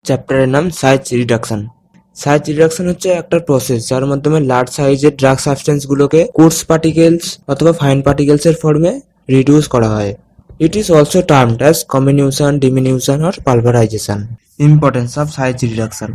চ্যাপ্টারের নাম size reduction. Size reduction হচ্ছে একটা প্রসেস যার মাধ্যমে লার্জ সাইজের ড্রাগ সাবস্টেন্সগুলোকে কোর্স পার্টিকেলস অথবা ফাইন পার্টিকেলসের ফর্মে রিডিউস করা হয়। It is also termed as comminution, diminution or pulverization. Importance of size reduction: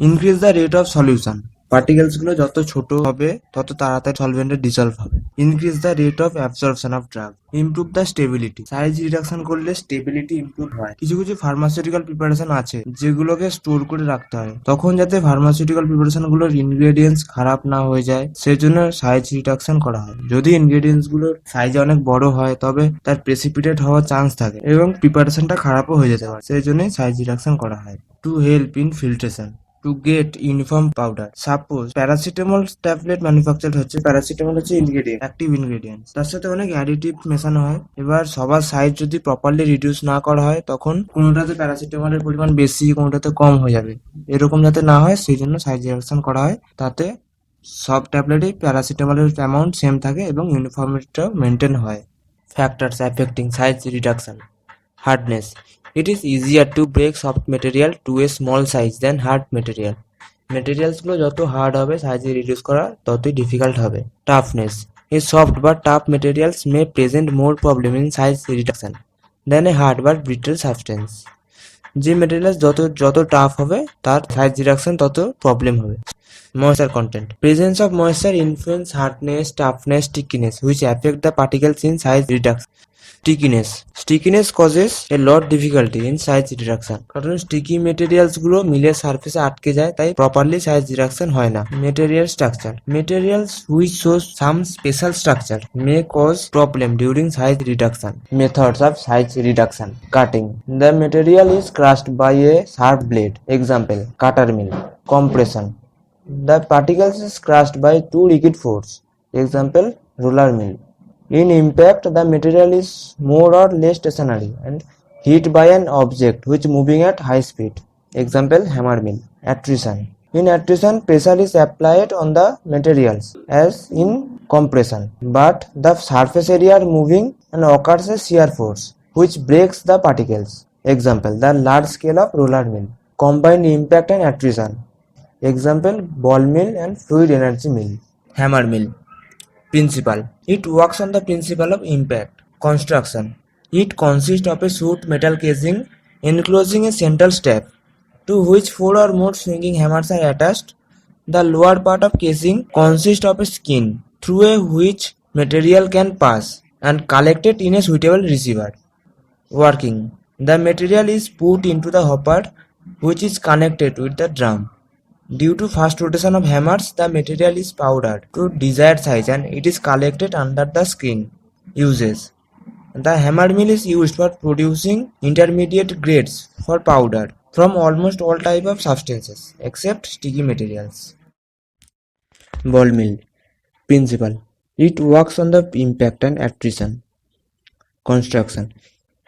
increase the rate of solution, পার্টিকেলসগুলো যত ছোট হবে তত তাড়াতাড়ি সলভেন্টে ডিসলভ হবে। Increase the rate of absorption of drug, improve the stability, size reduction করলে stability improve হয়। কিছু কিছু ফার্মাসিউটিক্যাল প্রিপারেশন আছে যেগুলোকে স্টোর করে রাখতে হয়, তখন যাতে ফার্মাসিউটিক্যাল প্রিপারেশন গুলোর ইনগ্রেডিয়েন্টস খারাপ না হয়ে যায় সেজন্য সাইজ রিডাকশন করা হয়। যদি ইনগ্রেডিয়েন্টস গুলোর সাইজ অনেক বড় হয় তবে তার প্রেসিপিটেট হওয়ার চান্স থাকে এবং প্রিপারেশনটা খারাপও হয়ে যেতে পারে, সেই জন্যই সাইজ রিডাকশন করা হয়। To help in filtration, to get uniform powder. Suppose paracetamol tablet manufacture হচ্ছে, প্যারাসিটামল হচ্ছে ইনগ্রেডিয়েন্ট, অ্যাক্টিভ ইনগ্রেডিয়েন্ট, তার সাথে অনেক অ্যাডিটিভ মেশানো হয়। এবার সবার সাইজ যদি প্রপারলি রিডিউস না করা হয় তখন কোনোটাতে প্যারাসিটামলের পরিমাণ বেশি, কোনোটাতে কম হয়ে যাবে। এরকম যাতে না হয় সেই জন্য সাইজ রিডাকশন করা হয়, তাতে সব ট্যাবলেটই প্যারাসিটামলের অ্যামাউন্ট সেম থাকে এবং ইউনিফর্মিটিটাও মেনটেন হয়। Factors affecting size reduction: hardness, it is easier to break soft material to a small size than hard material. মেটেরিয়ালসগুলো যত হার্ড হবে সাইজে রিডিউস করা ততই ডিফিকাল্ট হবে। টাফনেস, এ সফট বা tough materials May present more problem in size reduction then A hard বা brittle substance. যে materials যত যত টাফ হবে তার সাইজ রিডাকশন তত প্রবলেম হবে। Moisture content, presence of moisture influence hardness, toughness, stickiness, which affect the particles in size reduction. Stickiness causes a lot difficulty in size reduction, কারণ sticky materials গুলো মিলের সারফেসে আটকে যায়, তাই প্রপারলি সাইজ রিডাকশন হয় না। Material structure, materials which show some special structure may cause problem during size reduction. Methods of size reduction: cutting, the material is crushed by a sharp blade, example cutter mill. Compression, the particles is crushed by two rigid force, example roller mill. In impact, the material is more or less stationary and hit by an object which moving at high speed, example hammer mill. Attrition, in attrition pressure is applied on the materials as in compression, but the surface area are moving and occurs a shear force which breaks the particles, example the large scale of roller mill. Combined impact and attrition, example ball mill and fluid energy mill. Hammer mill. Principle, it works on the principle of impact. Construction, it consists of a short metal casing enclosing a central step to which four or more swinging hammers are attached. The lower part of casing consists of a skin through which material can pass and collected in a suitable receiver. Working, the material is put into the hopper which is connected with the drum. Due to fast rotation of hammers, the material is powdered to desired size and it is collected under the skin. Uses, the hammer mill is used for producing intermediate grades for powder from almost all type of substances except sticky materials. Ball mill. Principle, it works on the impact and attrition. Construction,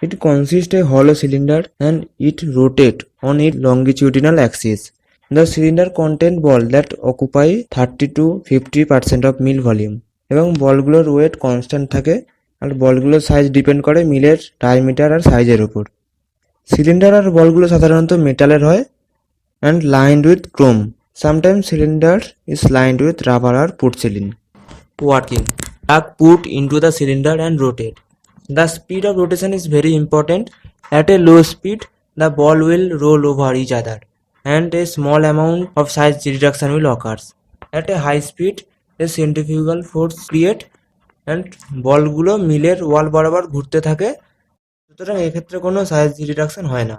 it consists a hollow cylinder and it rotates on its longitudinal axis. The cylinder contain ball that occupy 30 to 50% of mill volume এবং বলগুলোর wait constant থাকে আর বলগুলোর size depend করে মিলের diameter আর সাইজের উপর। Cylinder আর বলগুলো সাধারণত মেটালের হয় and lined with chrome. Sometimes cylinder is lined with rubber or porcelain. Working, plug put into the cylinder and rotate. The speed of rotation is very important. At a low speed, the ball will roll over each other and a small amount of size reduction will occur. At a high speed, a centrifugal force create and বলগুলো মিলের ওয়াল বরাবর ঘুরতে থাকে, সুতরাং এক্ষেত্রে কোনো size reduction হয় না।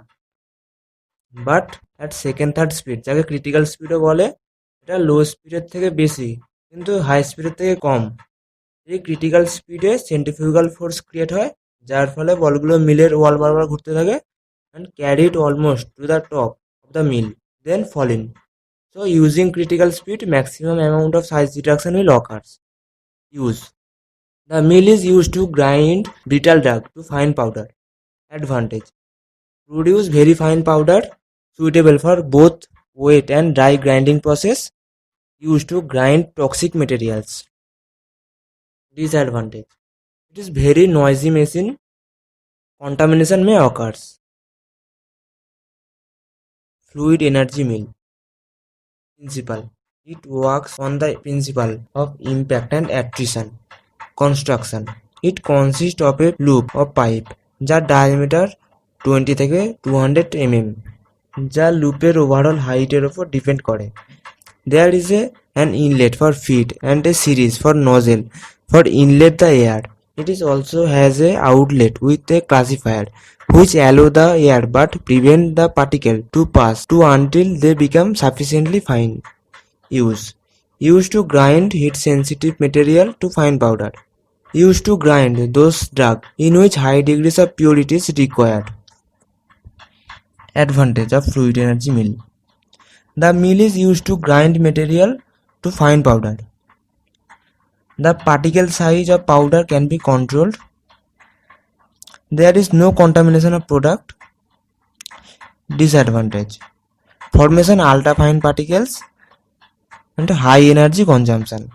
But at second third speed, যাকে ক্রিটিক্যাল স্পিডও বলে, এটা লো স্পিডের থেকে বেশি কিন্তু হাই স্পিডের থেকে কম। এই ক্রিটিক্যাল স্পিডে সেন্ট্রিফিউগাল ফোর্স ক্রিয়েট হয় যার ফলে বলগুলো মিলের ওয়াল বরাবর ঘুরতে থাকে and carried almost to the top of the mill, then fall in. So using critical speed, maximum amount of size reduction will occur. Use, the mill is used to grind brittle drug to fine powder. Advantage, produce very fine powder suitable for both wet and dry grinding process used to grind toxic materials. Disadvantage, it is very noisy machine, contamination may occur. Fluid energy mill. Principle. It works on the principle of impact and attrition. Construction. It consists of a loop of pipe যার diameter 20 থেকে 200 mm, যা লুপের overall হাইটের উপর depend করে। There is an inlet for feed and a series for nozzle for inlet the air. It is also has a outlet with a classifier which allow the air but prevent the particle to pass to until they become sufficiently fine. Use. Used to grind heat sensitive material to fine powder. Used to grind those drugs in which high degrees of purity is required. Advantage of fluid energy mill. The mill is used to grind material to fine powder. The particle size of powder can be controlled. There is no contamination of product. Disadvantage. Formation ultra fine particles and high energy consumption.